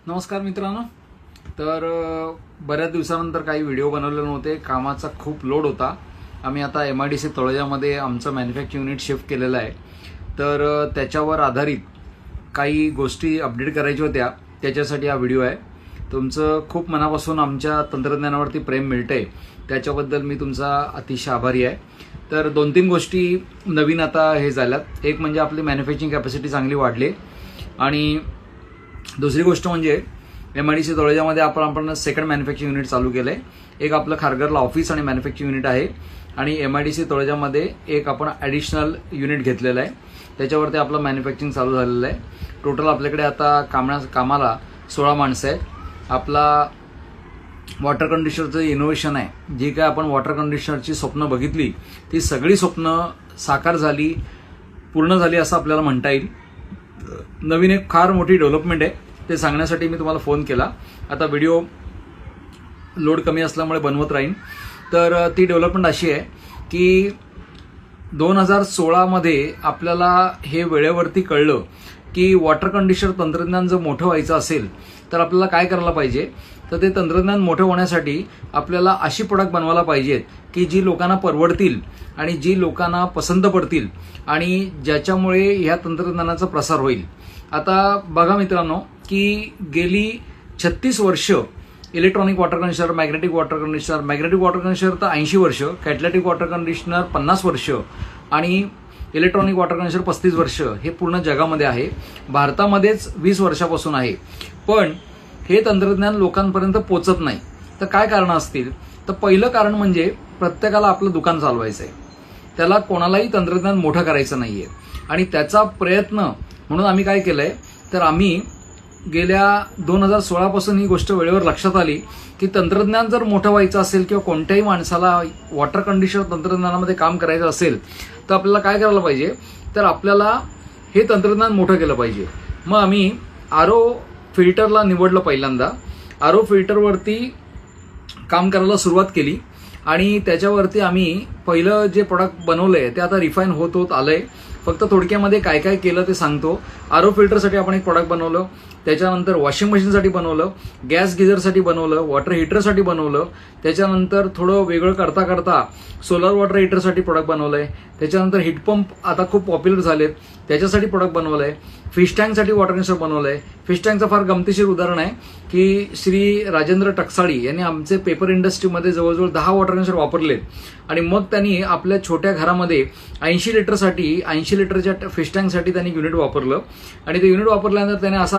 नमस्कार मित्रांनो. तर बऱ्याच दिवसानंतर काही व्हिडिओ बनवले नव्हते. कामाचा खूप लोड होता. आम्ही आता MIDC तळोजामध्ये आमचं मॅन्युफॅक्चरिंग युनिट शिफ्ट केलेलं आहे. तर त्याच्यावर आधारित काही गोष्टी अपडेट करायच्या होत्या, त्याच्यासाठी हा व्हिडिओ आहे. तुमचं खूप मनापासून आमच्या तंत्रज्ञानावरती प्रेम मिळतंय, त्याच्याबद्दल मी तुमचा अतिशय आभारी आहे. तर 2-3 गोष्टी नवीन आता हे झाल्यात. एक म्हणजे आपली मॅन्युफॅक्चरिंग कॅपॅसिटी चांगली वाढली आणि दुसरी गोष्ट म्हणजे MIDC तळोजामध्ये आपण सेकंड मॅन्युफॅक्चरिंग युनिट चालू केलं आहे. एक आपलं खारघरला ऑफिस आणि मॅन्युफॅक्चरिंग युनिट आहे आणि MIDC तळोजामध्ये एक आपण ॲडिशनल युनिट घेतलेलं आहे. त्याच्यावरती आपलं मॅन्युफॅक्चरिंग चालू झालेलं आहे. टोटल आपल्याकडे आता कामाला 16 माणसं आहेत. आपला वॉटर कंडिशनरचं इनोव्हेशन आहे. जी काय आपण वॉटर कंडिशनरची स्वप्न बघितली ती सगळी स्वप्न साकार झाली, पूर्ण झाली असं आपल्याला म्हणता येईल. नवीन एक फार मोठी डेव्हलपमेंट आहे, ते सांगण्यासाठी मी तुम्हाला फोन केला. आता व्हिडिओ लोड कमी असल्यामुळे बनवत राहीन. तर ती डेव्हलपमेंट अशी आहे की 2016मध्ये आपल्याला हे वेळेवरती कळलं की वॉटर कंडिशनर तंत्रज्ञान जर मोठं व्हायचं असेल तर आपल्याला काय करायला पाहिजे. तर ते तंत्रज्ञान मोठं होण्यासाठी आपल्याला अशी प्रोडक्ट बनवायला पाहिजेत की जी लोकांना परवडतील आणि जी लोकांना पसंत पडतील आणि ज्याच्यामुळे ह्या तंत्रज्ञानाचा प्रसार होईल. आता बघा मित्रांनो की गेली 36 वर्ष electronic water conditioner, magnetic water conditioner तर 80 वर्ष, कॅटॅलिटिक वॉटर कंडिशनर 50 वर्ष आणि इलेक्ट्रॉनिक वॉटर कंडिशनर 35 वर्ष हे पूर्ण जगामध्ये आहे. भारतामध्येच 20 वर्षापासून आहे. पण हे तंत्रज्ञान लोकांपर्यंत पोहोचत नाही. तर काय कारणं असतील? तर पहिलं कारण म्हणजे प्रत्येकाला आपलं दुकान चालवायचं आहे, त्याला कोणालाही तंत्रज्ञान मोठं करायचं नाहीये. आणि त्याचा प्रयत्न म्हणून आम्ही काय केलंय, तर आम्ही गेल्या 2016 ही गोष्ट वेळेवर लक्षात आली की तंत्रज्ञान जर मोठं व्हायचं असेल किंवा कोणत्याही माणसाला वॉटर कंडिशनर तंत्रज्ञानामध्ये काम करायचं असेल तर आपल्याला काय करायला पाहिजे, तर आपल्याला हे तंत्रज्ञान मोठं केलं पाहिजे. मग आम्ही RO फिल्टरला निवडलं. पहिल्यांदा RO फिल्टरवरती काम करायला सुरुवात केली आणि त्याच्यावरती आम्ही पहिलं जे प्रोडक्ट बनवलंय ते आता रिफाईन होत आलंय. फक्त थोडक्यामध्ये काय काय केलं ते सांगतो. RO फिल्टरसाठी आपण एक प्रोडक्ट बनवलं, त्याच्यानंतर वॉशिंग मशीनसाठी बनवलं, गॅस गिझरसाठी बनवलं, वॉटर हिटरसाठी बनवलं, त्याच्यानंतर थोडं वेगळं करता करता सोलर वॉटर हिटरसाठी प्रोडक्ट बनवलंय, त्याच्यानंतर हीटपंप आता खूप पॉप्युलर झालेत त्याच्यासाठी प्रोडक्ट बनवलंय, फिश टँकसाठी वॉटर कंडिशनर बनवलंय. फिश टँकचं फार गमतीशीर उदाहरण आहे की श्री राजेंद्र टकसाळी यांनी आमचे पेपर इंडस्ट्रीमध्ये जवळजवळ 10 वॉटर कंडिशनर वापरलेत आणि मग त्यांनी आपल्या छोट्या घरामध्ये 80 लिटरच्या फिश टँकसाठी त्यांनी युनिट वापरलं आणि ते युनिट वापरल्यानंतर त्याने असा